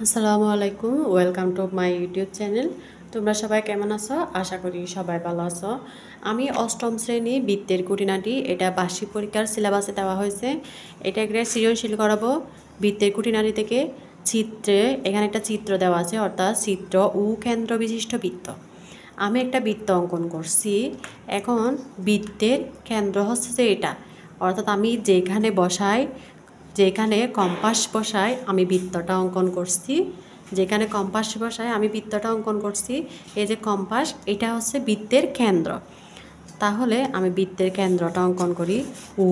আসসালামু আলাইকুম, welcome to my YouTube channel. তোমরা সবাই কেমন আছো? আশা করি সবাই ভালো আছো। আমি অষ্টম শ্রেণী বৃত্তের খুঁটিনাটি, এটা বার্ষিক পরীক্ষার সিলেবাসে দেওয়া হয়েছে। এটা একটা সৃজনশীল করাবো বৃত্তের খুঁটিনাটি থেকে। চিত্রে এখানে একটা চিত্র দেওয়া আছে, অর্থাৎ চিত্র ও কেন্দ্র বিশিষ্ট বৃত্ত। আমি একটা বৃত্ত অঙ্কন করছি। এখন বৃত্তের কেন্দ্র হচ্ছে যে এটা, অর্থাৎ আমি যেখানে কম্পাস বসাই আমি বৃত্তটা অঙ্কন করছি। যেখানে কম্পাস বসায় আমি বৃত্তটা অঙ্কন করছি। এই যে কম্পাস, এটা হচ্ছে বৃত্তের কেন্দ্র। তাহলে আমি বৃত্তের কেন্দ্রটা অঙ্কন করি। উ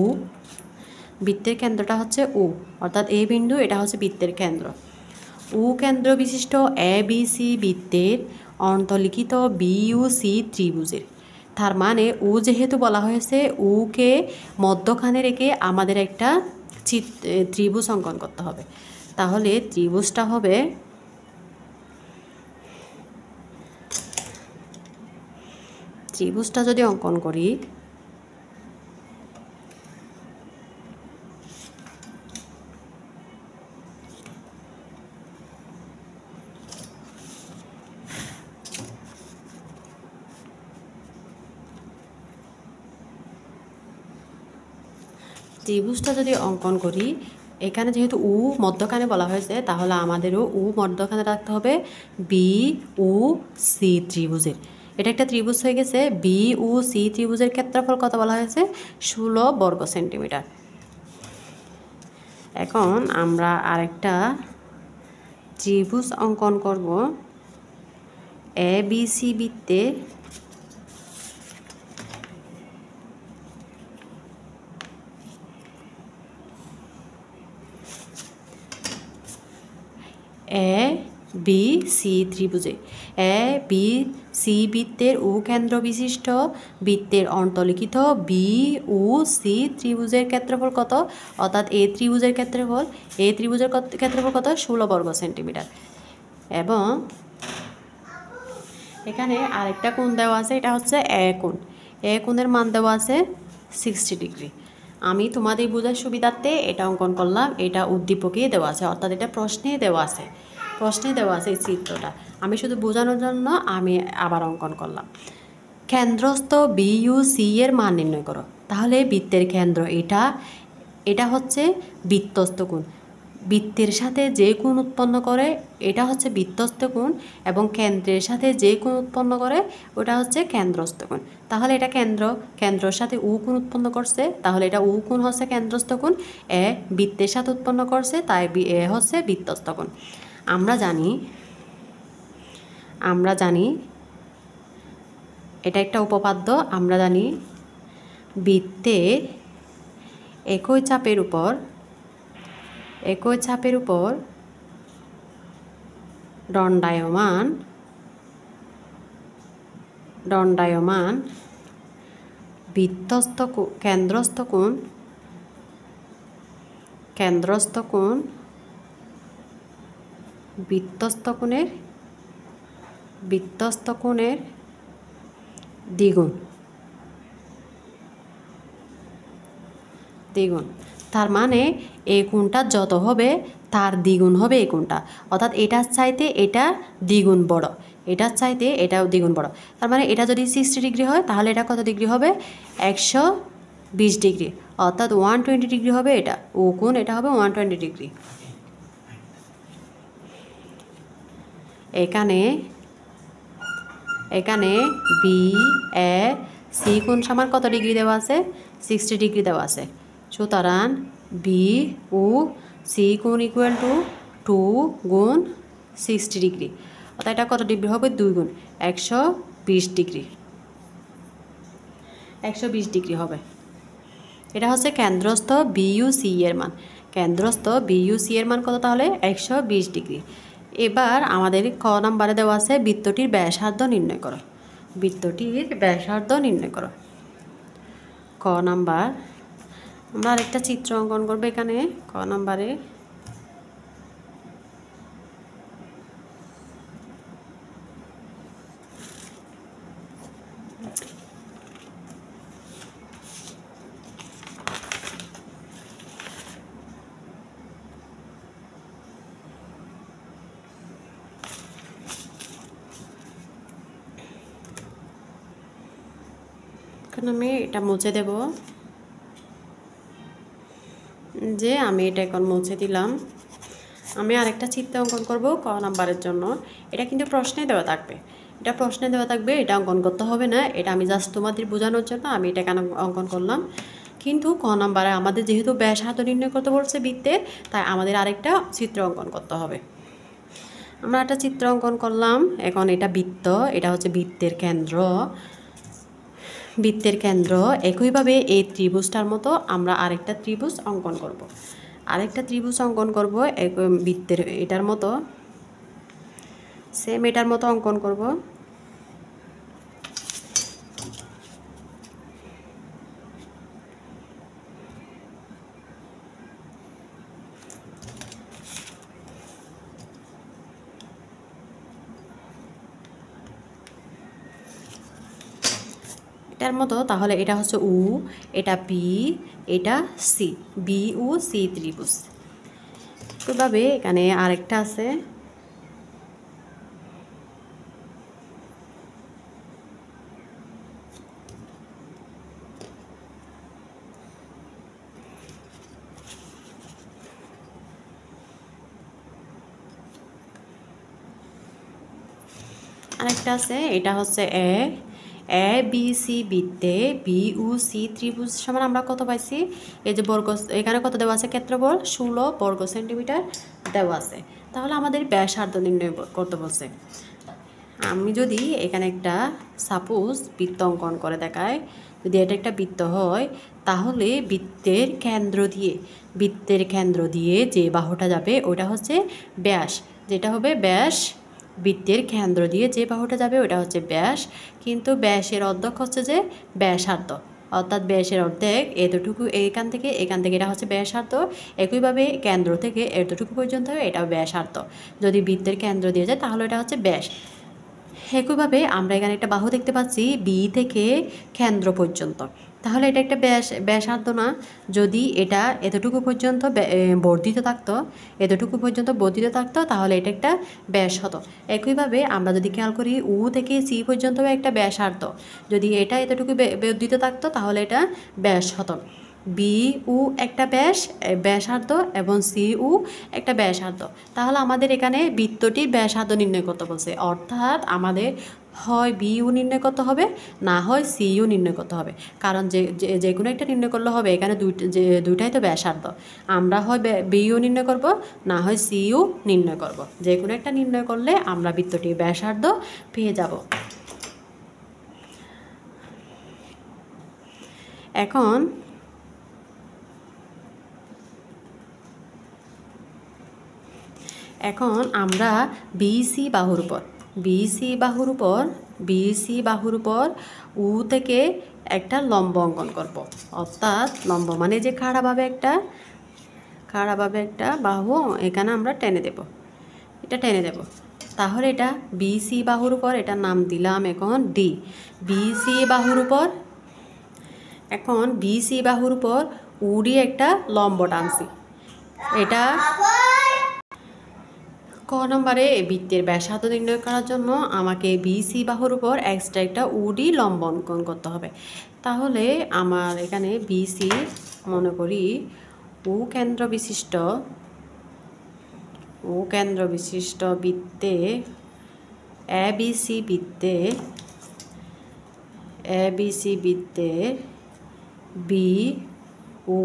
বৃত্তের কেন্দ্রটা হচ্ছে উ, অর্থাৎ এই বিন্দু, এটা হচ্ছে বৃত্তের কেন্দ্র। উ কেন্দ্র বিশিষ্ট এ বি সি বৃত্তের অন্তর্লিখিত বি ইউ সি ত্রিভুজের। তার মানে উ যেহেতু বলা হয়েছে, উকে মধ্যখানে রেখে আমাদের একটা ত্রিভুজ অঙ্কন করতে হবে। তাহলে ত্রিভুজটা যদি অঙ্কন করি, এখানে যেহেতু উ মধ্যখানে বলা হয়েছে, তাহলে আমাদেরও উ মধ্যখানে রাখতে হবে বি উ সি ত্রিভুজের। এটা একটা ত্রিভুজ হয়ে গেছে। বি উ সি ত্রিভুজের ক্ষেত্রফল কত বলা হয়েছে? 16 বর্গ সেন্টিমিটার। এখন আমরা আরেকটা ত্রিভুজ অঙ্কন করব এ বি সি বৃত্তে। A B C ত্রিভুজে A B C বৃত্তের ও কেন্দ্র বিশিষ্ট বৃত্তের অন্তর্লিখিত বি ও সি ত্রিভুজের ক্ষেত্রফল কত? অর্থাৎ এ ত্রিভুজের ক্ষেত্রফল কত? 16 বর্গ সেন্টিমিটার। এবং এখানে আরেকটা কোণ দেওয়া আছে, এটা হচ্ছে এ কোণের মান দেওয়া আছে 60 ডিগ্রি। আমি তোমাদের বোঝার সুবিধার্থে এটা অঙ্কন করলাম। এটা উদ্দীপকেই দেওয়া আছে, অর্থাৎ এটা প্রশ্নে দেওয়া আছে এই চিত্রটা। আমি শুধু বোঝানোর জন্য আমি আবার অঙ্কন করলাম। কেন্দ্রস্থ বি ইউ সি এর মান নির্ণয় করো। তাহলে বৃত্তের কেন্দ্র এটা হচ্ছে বৃত্তস্থ কোণ। বৃত্তের সাথে যে কোণ উৎপন্ন করে এটা হচ্ছে বৃত্তস্থ কোণ, এবং কেন্দ্রের সাথে যে কোণ উৎপন্ন করে ওটা হচ্ছে কেন্দ্রস্থ কোণ। তাহলে এটা কেন্দ্রের সাথে উ কোণ উৎপন্ন করছে, তাহলে এটা উ কোণ হচ্ছে কেন্দ্রস্থ কোণ। এ বৃত্তের সাথে উৎপন্ন করছে, তাই এ হচ্ছে বৃত্তস্থ কোণ। আমরা জানি এটা একটা উপপাদ্য। আমরা জানি বৃত্তের একই চাপের উপর দণ্ডায়মান কেন্দ্রস্থ কোণের দ্বিগুণ। তার মানে এই কোণটা যত হবে তার দ্বিগুণ হবে এই কোণটা, অর্থাৎ এটার চাইতে এটা দ্বিগুণ বড়, এটার চাইতে এটাও দ্বিগুণ বড়। তার মানে এটা যদি 60 ডিগ্রি হয়, তাহলে এটা কত ডিগ্রি হবে? 120 ডিগ্রি, অর্থাৎ 120 ডিগ্রি হবে এটা। ও কোণ এটা হবে 120 ডিগ্রি। এখানে বি এ সি কোণ সমান কত ডিগ্রি দেওয়া আছে? 60 ডিগ্রি দেওয়া আছে। সুতরাং বি ও সি কোণ ইকুয়াল টু 2 গুণ 60 ডিগ্রি, অর্থাৎ এটা কত ডিগ্রি হবে? 2 গুণ 120 ডিগ্রি। 120 ডিগ্রি হবে। এটা হচ্ছে কেন্দ্রস্থ বি ইউ সি এর মান। কেন্দ্রস্থ বি ইউ সি এর মান কত? তাহলে 120 ডিগ্রি। এবার আমাদের ক নাম্বারে দেওয়া আছে বৃত্তটির ব্যাসার্ধ নির্ণয় করো। ক নাম্বার, আমরা আরেকটা চিত্র অঙ্কন করবো এখানে ক নাম্বারে। এখন আমি এটা মুছে দেব, যে আমি এটা এখন মুছে দিলাম। আমি আরেকটা চিত্র অঙ্কন করব ক নাম্বারের জন্য। এটা কিন্তু প্রশ্নে দেওয়া থাকবে, এটা প্রশ্নে দেওয়া থাকবে, এটা অঙ্কন করতে হবে না। এটা আমি জাস্ট তোমাদের বোঝানোর জন্য আমি এটা কেন অঙ্কন করলাম। কিন্তু ক নাম্বারে আমাদের যেহেতু ব্যাসার্ধ নির্ণয় করতে বলছে বৃত্তের, তাই আমাদের আরেকটা চিত্র অঙ্কন করতে হবে। আমরা একটা চিত্র অঙ্কন করলাম। এখন এটা বৃত্ত, এটা হচ্ছে বৃত্তের কেন্দ্র। বৃত্তের কেন্দ্র একইভাবে এই ত্রিভুজটার মতো আমরা আরেকটা ত্রিভুজ অঙ্কন করব। আরেকটা ত্রিভুজ অঙ্কন করব বৃত্তের এটার মতো, সেম এটার মতো অঙ্কন করব। এটার মতো, তাহলে এটা হচ্ছে উ, এটা পি, এটা সি, বি ও সি ত্রিভুজ। এভাবে এখানে আরেকটা আছে, আরেকটা আছে, এটা হচ্ছে এ বি সি বৃত্তে বি ও সি ত্রিভুজ সমান আমরা কত পাইছি? এই যে বর্গ, এখানে কত দেওয়া আছে? ক্ষেত্রফল 16 বর্গ সেন্টিমিটার দেওয়া আছে। তাহলে আমাদের ব্যাসার্ধ নির্ণয় করতে বলছে। আমি যদি এখানে একটা সাপোজ বৃত্ত অঙ্কন করে দেখাই, যদি এটা একটা বৃত্ত হয়, তাহলে বৃত্তের কেন্দ্র দিয়ে যে বাহুটা যাবে ওটা হচ্ছে ব্যাস, যেটা হবে ব্যাস। বৃত্তের কেন্দ্র দিয়ে যে বাহুটা যাবে ওটা হচ্ছে ব্যাস, কিন্তু ব্যাসের অর্ধেক হচ্ছে যে ব্যাসার্ধ, অর্থাৎ ব্যাসের অর্ধেক এতটুকু, এখান থেকে এটা হচ্ছে ব্যাসার্ধ। একইভাবে কেন্দ্র থেকে এতটুকু পর্যন্ত এটা ব্যাসার্ধ। যদি বৃত্তের কেন্দ্র দিয়ে যায় তাহলে এটা হচ্ছে ব্যাস। একইভাবে আমরা এখানে একটা বাহু দেখতে পাচ্ছি বি থেকে কেন্দ্র পর্যন্ত, তাহলে এটা একটা ব্যাসার্ধ না? যদি এটা এতটুকু পর্যন্ত বর্ধিত থাকতো তাহলে এটা একটা ব্যাস হতো। একইভাবে আমরা যদি খেয়াল করি উ থেকে সি পর্যন্ত একটা ব্যাসার্ধ, যদি এটা এতটুকু বর্ধিত থাকতো তাহলে এটা ব্যাস হতো। বি উ একটা ব্যাসার্ধ এবং সি উ একটা ব্যাসার্ধ। তাহলে আমাদের এখানে বৃত্তটির ব্যাসার্ধ নির্ণয় করতে বলছে, অর্থাৎ আমাদের হয় বি ইউ নির্ণয় করতে হবে, না হয় সি ইউ নির্ণয় করতে হবে। কারণ যে কোনো একটা নির্ণয় করলে হবে, এখানে দুইটাই তো ব্যাসার্ধ। আমরা হয় বি ইউ নির্ণয় করব, না হয় সি ইউ নির্ণয় করব। যে কোনো একটা নির্ণয় করলে আমরা বৃত্তটির ব্যাসার্ধ পেয়ে যাব। এখন আমরা বিসি বাহুর উপর উ থেকে একটা লম্ব অঙ্কন করব। অর্থাৎ লম্ব মানে যে খাড়াভাবে একটা বাহু এখানে আমরা টেনে দেব। তাহলে এটা বিসি বাহুর উপর, এটার নাম দিলাম এখন ডি। বিসি বাহুর উপর উডি একটা লম্ব টানছি। এটা ক নম্বরে বৃত্তের ব্যাসার্ধ নির্ণয় করার জন্য আমাকে বিসি বাহুর উপর এক্সট্রা একটা উডি লম্ব অঙ্কন করতে হবে। তাহলে আমার এখানে বিসি, মনে করি ও কেন্দ্র বিশিষ্ট বৃত্তে এবিসি বৃত্তে বি ও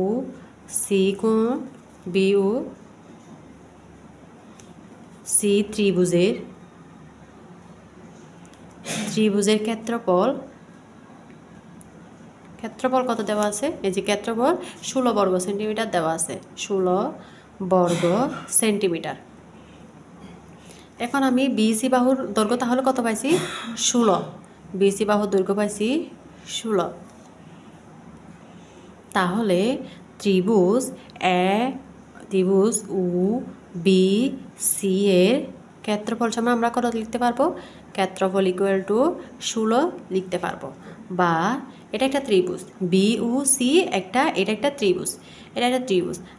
সি কোণ সি ত্রিভুজের ক্ষেত্রফল কত দেওয়া আছে? এই যে ক্ষেত্রফল 16 বর্গ সেন্টিমিটার দেওয়া আছে, 16 বর্গ সেন্টিমিটার। এখন আমি বিসি বাহুর দৈর্ঘ্য তাহলে কত পাইছি? 16। বিসি বাহুর দৈর্ঘ্য পাইছি 16। তাহলে ত্রিভুজ ও বি সি এর ক্ষেত্রফল সমান আমরা কত লিখতে পারবো? ক্ষেত্রফল ইকুয়াল টু 16 লিখতে পারবো। বা এটা একটা ত্রিভুজ, বি ও সি এটা একটা ত্রিভুজ।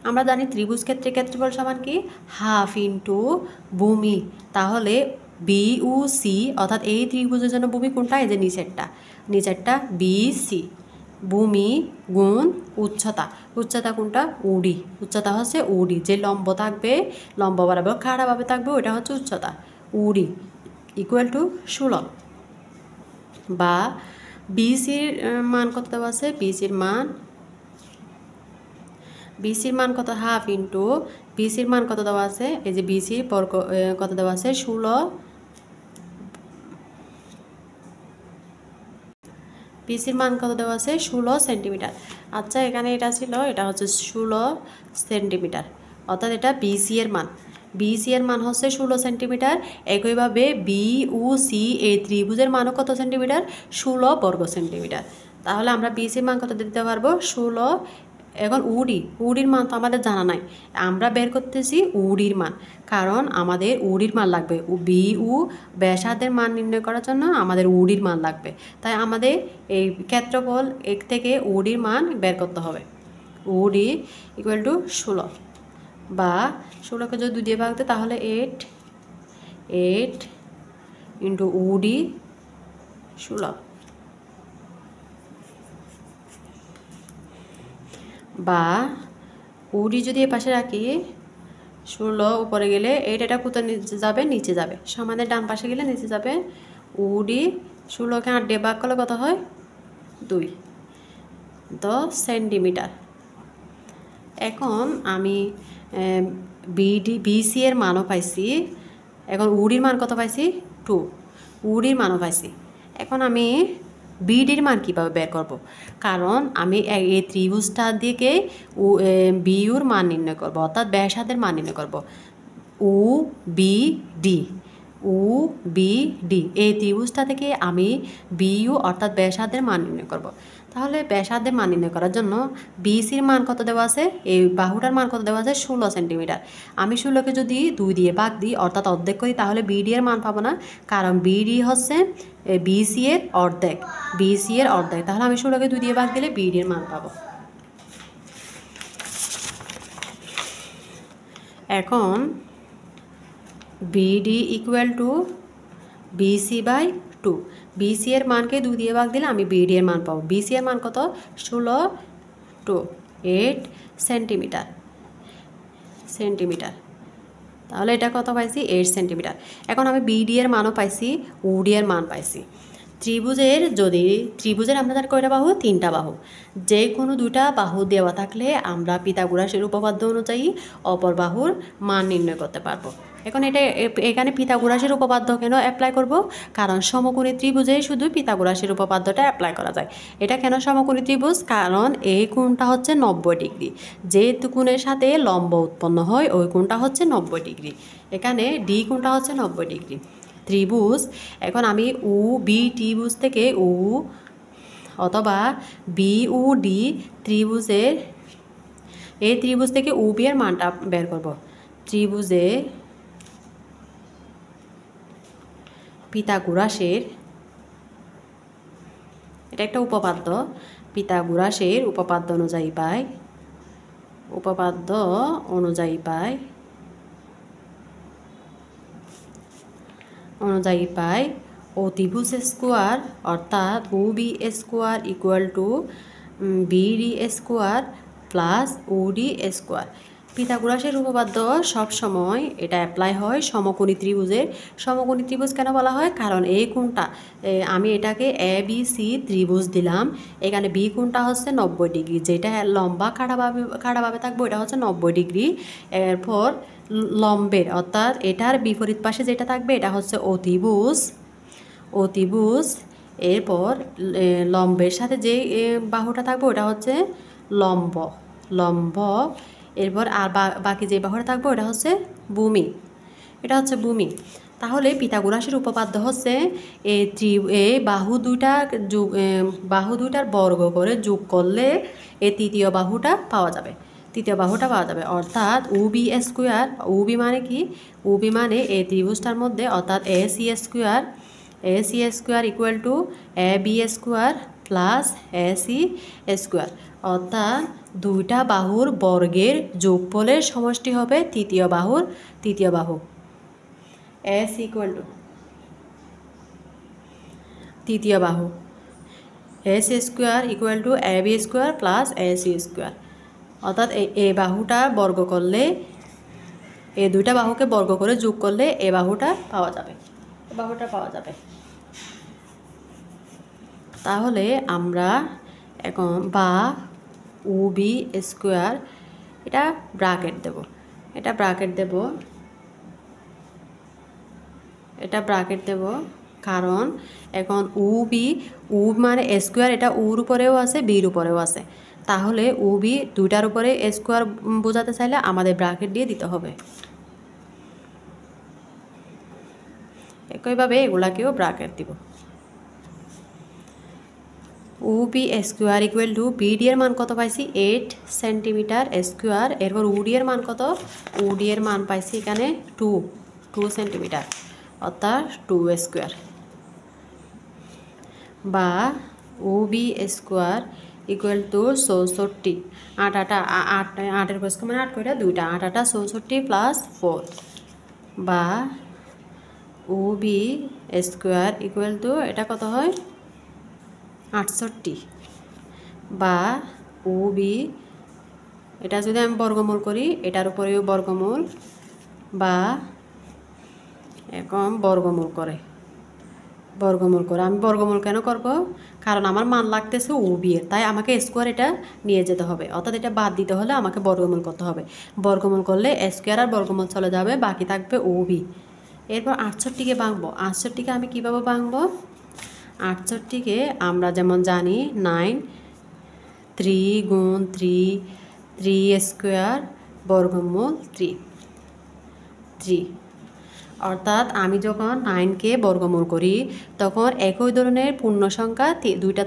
আমরা জানি ত্রিভুজ ক্ষেত্রফল সমান কি? হাফ ইন্টু ভূমি। তাহলে বি ও সি অর্থাৎ এই ত্রিভুজের জন্য ভূমি কোনটা? এই যে নিচেরটা বি সি। ভূমি গুণ উচ্চতা। উচ্চতা কোনটা? উডি। উচ্চতা হচ্ছে উডি, যে লম্ব থাকবে, লম্ব বরাবর খাড়াভাবে থাকবে, ওটা হচ্ছে উচ্চতা। Woody equal to 16। বা বিসির মান কত দেওয়া আছে? বিসির মান কত? হাফ ইন্টু বিসির মান কত দেওয়া আছে? এই যে বিসির বর্গ কত দেওয়া আছে? 16। বিসির মান কত দেওয়া আছে? 16 সেন্টিমিটার। আচ্ছা, এখানে এটা ছিল, এটা হচ্ছে 16 সেন্টিমিটার, অর্থাৎ এটা বিসি এর মান। বিসি এর মান হচ্ছে 16 সেন্টিমিটার। একইভাবে বি ও সি এই ত্রিভুজের মানও কত সেন্টিমিটার? 16 বর্গ সেন্টিমিটার। তাহলে আমরা বিসির মান কত দিতে পারবো? 16। এখন উডির মান তো আমাদের জানা নাই, আমরা বের করতেছি উডির মান, কারণ আমাদের উডির মান লাগবে। বি ও ব্যাসার্ধের মান নির্ণয় করার জন্য আমাদের উডির মান লাগবে। তাই আমাদের এই ক্ষেত্রফল এক থেকে উডির মান বের করতে হবে। উডি ইকুয়াল টু 16, বা 16কে যদি 2 দিয়ে ভাগ দেয় তাহলে 8 ইন্টু উডি 16, বা উডি যদি এ পাশে রাখি, 16 উপরে গেলে 8, এটা কোথায় যাবে? নিচে যাবে। সমানের ডান পাশে গেলে নিচে যাবে। উডি 16কে 8 দিয়ে ভাগ করলে কত হয়? 2 সেন্টিমিটার। এখন আমি বিসি এর মানও পাইছি। এখন উডির মান কত পাইছি? 2। উডির মানও পাইছি। এখন আমি বিডির মান কীভাবে বের করব? কারণ আমি এই ত্রিভুজটা দিকে বিউর মান নির্ণয় করব, অর্থাৎ ব্যাসার্ধের মান নির্ণয় করব। ও বি ডি, ও বি ডি এই ত্রিভুজটা থেকে আমি বিইউ অর্থাৎ ব্যাসার্ধের মান নির্ণয় করব। তাহলে ব্যাসার্ধের মান নির্ণয় করার জন্য বিসির মান কত দেওয়া আছে? এই বাহুটার মান কত দেওয়া আছে? 16 সেন্টিমিটার। আমি 16কে যদি 2 দিয়ে ভাগ দিই, অর্থাৎ অর্ধেক করি, তাহলে বিডি এর মান পাবো না, কারণ বিডি হচ্ছে বিসি এর অর্ধেক। বিসি এর অর্ধেক, তাহলে আমি 16কে 2 দিয়ে ভাগ দিলে বিডি এর মান পাবো। এখন BD equal to BC by 2। BC এর মানকে 2 দিয়ে ভাগ দিলে আমি বিডি এর মান পাবো। বিসি এর মান কত? 16 টু 8 সেন্টিমিটার। তাহলে এটা কত পাইছি? 8 সেন্টিমিটার। এখন আমি বিডি এর মানও পাইছি, উডি এর মান পাইছি। ত্রিভুজের আমাদের কয়টা বাহু? 3টা বাহু। যে কোনো 2টা বাহু দেওয়া থাকলে আমরা পিথাগোরাসের উপপাদ্য অনুযায়ী অপর বাহুর মান নির্ণয় করতে পারবো। এখন এখানে পিথাগোরাসের উপপাদ্য কেন অ্যাপ্লাই করব? কারণ সমকোণী ত্রিভুজে শুধু পিথাগোরাসের উপপাদ্যটা অ্যাপ্লাই করা যায়। এটা কেন সমকোণী ত্রিভুজ? কারণ এই কোণটা হচ্ছে 90 ডিগ্রি। যে কোণের সাথে লম্ব উৎপন্ন হয় ওই কোণটা হচ্ছে 90 ডিগ্রি। এখানে ডি কোণটা হচ্ছে 90 ডিগ্রি। ত্রিভুজ, এখন আমি ও বি ত্রিভুজ থেকে ও অথবা বি ও ডি ত্রিভুজের এই ত্রিভুজ থেকে ও বি এর মানটা বের করব। ত্রিভুজে পিথাগোরাসের, এটা একটা উপপাদ্য, পিথাগোরাসের উপপাদ্য অনুযায়ী পাই অতিভুজ স্কোয়ার অর্থাৎ O B square equal to BD square plus OD square. পিথাগোরাসের উপপাদ্য সবসময় এটা অ্যাপ্লাই হয় সমকোণী ত্রিভুজের। সমকোণী ত্রিভুজ কেন বলা হয়? কারণ এই কোণটা, আমি এটাকে এ বি সি ত্রিভুজ দিলাম, এখানে বি কোণটা হচ্ছে 90 ডিগ্রি, যেটা লম্বা খাড়াভাবে থাকবে ওটা হচ্ছে 90 ডিগ্রি। এরপর লম্বের অর্থাৎ এটার বিপরীত পাশে যেটা থাকবে এটা হচ্ছে অতিভুজ। এরপর লম্বের সাথে যে বাহুটা থাকবে ওটা হচ্ছে লম্ব। এরপর আর বাকি যে বাহুটা থাকবে ওটা হচ্ছে ভূমি। তাহলে পিথাগোরাসের উপপাদ্য হচ্ছে এই বাহু দুইটার বর্গ করে যোগ করলে এই তৃতীয় বাহুটা পাওয়া যাবে। অর্থাৎ ওবি স্কোয়ার। ওবি মানে কি? ওবি মানে এই ত্রিভুজটার মধ্যে, অর্থাৎ A C square equal to A B square plus A C square, অর্থাৎ দুইটা বাহুর বর্গের যোগফলের সমষ্টি হবে তৃতীয় বাহু। এস ইকুয়াল টু তৃতীয় বাহু। S square equal to A B square plus A C square. অর্থাৎ এই বাহুটা বর্গ করলে, এই দুইটা বাহুকে বর্গ করে যোগ করলে এই বাহুটা পাওয়া যাবে, তাহলে আমরা এখন বা ও বি স্কোয়ার এটা ব্র্যাকেট দেব, কারণ এখন ও মানে স্কোয়ার, এটা ওর উপরেও আছে বির উপরেও আছে, তাহলে ও বি দুইটার উপরে স্কোয়ার বোঝাতে চাইলে আমাদের ব্র্যাকেট দিয়ে দিতে হবে। একইভাবে এগুলাকেও ব্র্যাকেট দিব। O B square equal to BD এর মান কত পাইছি 8 সেন্টিমিটার স্কোয়ার। এরপর ওডি এর মান কত, ওডি এর মান পাইছি এখানে 2 সেন্টিমিটার, অর্থাৎ 2 স্কোয়ার। বা O B square equal to 64, 8 square মানে 8 করে 2টা, 8 64 প্লাস 4। বা O B square equal to এটা কত হয় 68। বা ও বি এটা যদি আমি বর্গমূল করি, এটার উপরেও বর্গমূল, বা এখন বর্গমূল করে আমি বর্গমূল কেন করব, কারণ আমার মান লাগতেছে ও বি এর, তাই আমাকে স্কোয়ার এটা নিয়ে যেতে হবে, অর্থাৎ এটা বাদ দিতে হলে আমাকে বর্গমূল করতে হবে। বর্গমূল করলে স্কোয়ার আর বর্গমূল চলে যাবে, বাকি থাকবে ও বি। এরপর 68কে ভাঙবো। 68কে আমি কীভাবে ভাঙবো, 68কে আমরা যেমন জানি 9 3 গুণ 3 স্কোয়ার বর্গমূল 3। অর্থাৎ আমি যখন 9কে বর্গমূল করি তখন একই ধরনের পূর্ণ সংখ্যা দুইটা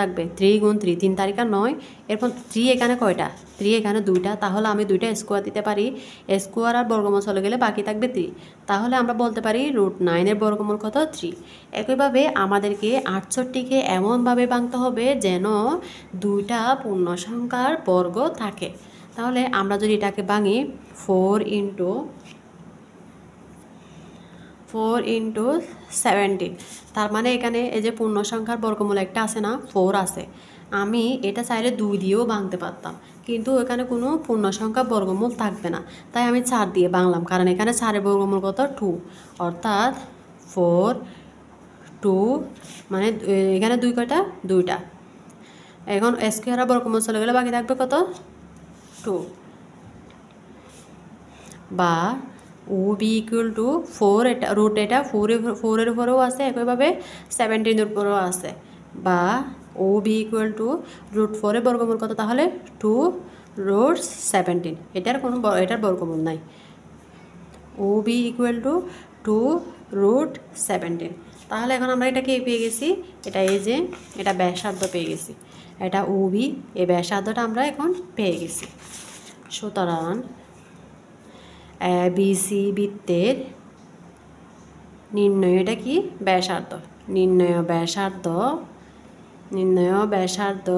থাকবে, 3 গুণ 3 3 তারিখা 9। এরপর 3 এখানে কয়টা, 3 এখানে 2টা, তাহলে আমি 2টা স্কোয়ার দিতে পারি, স্কোয়ার আর বর্গমূল চলে গেলে বাকি থাকবে 3, তাহলে আমরা বলতে পারি √9 এর বর্গমূল কত 3। একইভাবে আমাদেরকে 68কে এমনভাবে ভাঙতে হবে যেন দুইটা পূর্ণ সংখ্যার বর্গ থাকে। তাহলে আমরা যদি এটাকে ভাঙি 4 ইন্টু 17, তার মানে এখানে এই যে পূর্ণ সংখ্যার বর্গমূল একটা আছে না, 4 আছে। আমি এটা চাইলে 2 দিয়েও ভাঙতে পারতাম, কিন্তু এখানে কোনো পূর্ণ সংখ্যা বর্গমূল থাকবে না, তাই আমি 4 দিয়ে ভাঙলাম, কারণ এখানে 4-এর বর্গমূল কত 2, অর্থাৎ 4 2 মানে এখানে 2 কয়টা 2টা। এখন স্কোয়ার আর বর্গমূল চলে গেলে বাকি থাকবে কত 2। বা ও বি ইকুয়াল টু 4, এটা রুট এটা 4-এর উপরেও আছে, একইভাবে 17-এর উপরেও আছে। বা ও বি ইকুয়াল টু √4-এর বর্গমূল কত, তাহলে 2√17, এটার বর্গমূল নাই। ও বি ইকুয়াল টু 2√17। তাহলে এখন আমরা এটাকে পেয়ে গেছি, এটা এই যে এটা ব্যাসার্ধ পেয়ে গেছি, এটা ও বি, এই ব্যাসার্ধটা আমরা এখন পেয়ে গেছি। সুতরাং বিসি বৃত্তের নির্ণয় এটা কি ব্যাসার্ধ, নির্ণয় ব্যাসার্ধ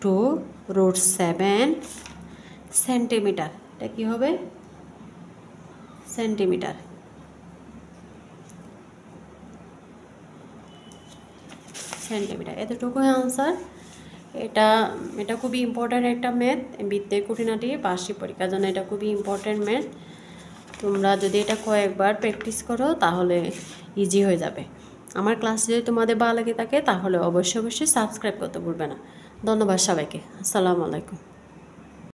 2√7 সেন্টিমিটার। এটা কি হবে সেন্টিমিটার। এতটুকুই আনসার। এটা খুবই ইম্পর্ট্যান্ট একটা ম্যাথ, বৃত্তের খুঁটিনাটি বার্ষিক পরীক্ষার জন্য এটা খুবই ইম্পর্ট্যান্ট ম্যাথ। তোমরা যদি এটা কয়েকবার প্র্যাকটিস করো তাহলে ইজি হয়ে যাবে। আমার ক্লাস যদি তোমাদের ভালো লেগে থাকে তাহলে অবশ্যই সাবস্ক্রাইব করতে ভুলবে না। ধন্যবাদ সবাইকে। আসসালামু আলাইকুম।